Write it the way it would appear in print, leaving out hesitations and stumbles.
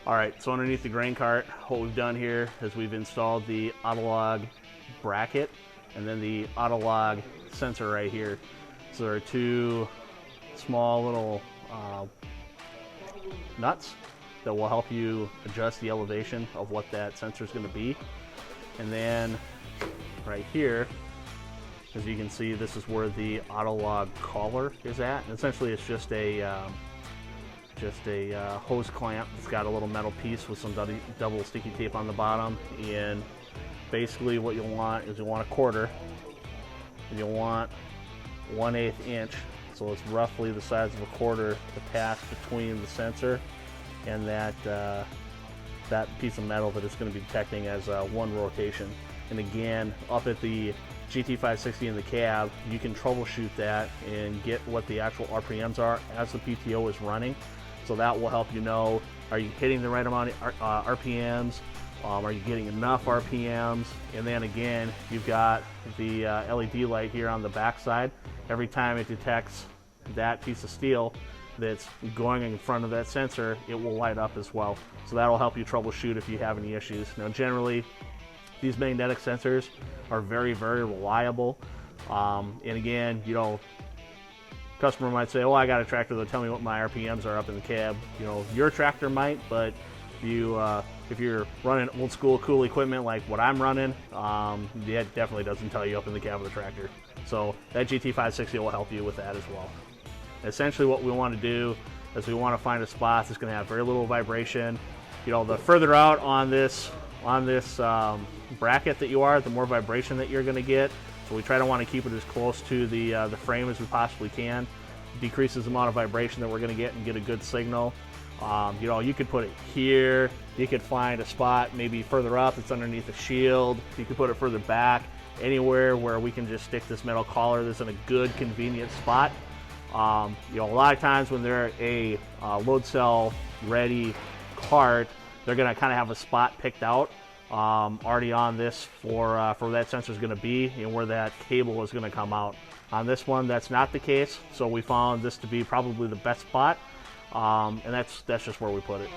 All right, so underneath the grain cart, what we've done here is we've installed the AutoLog bracket and then the AutoLog sensor right here. So there are two small little nuts that will help you adjust the elevation of what that sensor is going to be. And then right here, as you can see, this is where the AutoLog collar is at. And essentially, it's just a hose clamp. It's got a little metal piece with some double sticky tape on the bottom. And basically, what you'll want is you'll want a quarter, and you'll want 1/8 inch. So it's roughly the size of a quarter to pass between the sensor and that piece of metal that it's going to be detecting as one rotation. And again, up at the GT560 in the cab, you can troubleshoot that and get what the actual RPMs are as the PTO is running. So that will help you know, are you hitting the right amount of RPMs? Are you getting enough RPMs? And then again, you've got the LED light here on the back side. Every time it detects that piece of steel that's going in front of that sensor, it will light up as well. So that'll help you troubleshoot if you have any issues. Now generally, these magnetic sensors are very, very reliable. And again, you know, customer might say, oh, I got a tractor that'll tell me what my RPMs are up in the cab. You know, your tractor might, but if you're running old school cool equipment like what I'm running, it definitely doesn't tell you up in the cab of the tractor. So that GT560 will help you with that as well. Essentially what we want to do is we want to find a spot that's going to have very little vibration. You know, the further out on this bracket that you are, the more vibration that you're going to get. So we try to want to keep it as close to the frame as we possibly can. Decreases the amount of vibration that we're going to get and get a good signal. You know, you could put it here. You could find a spot maybe further up. It's underneath a shield. You could put it further back. Anywhere where we can just stick this metal collar that's in a good, convenient spot. You know, a lot of times when they're a load cell ready cart, they're going to kind of have a spot picked out already on this for where that sensor is going to be and where that cable is going to come out. On this one, that's not the case, so we found this to be probably the best spot, and that's just where we put it.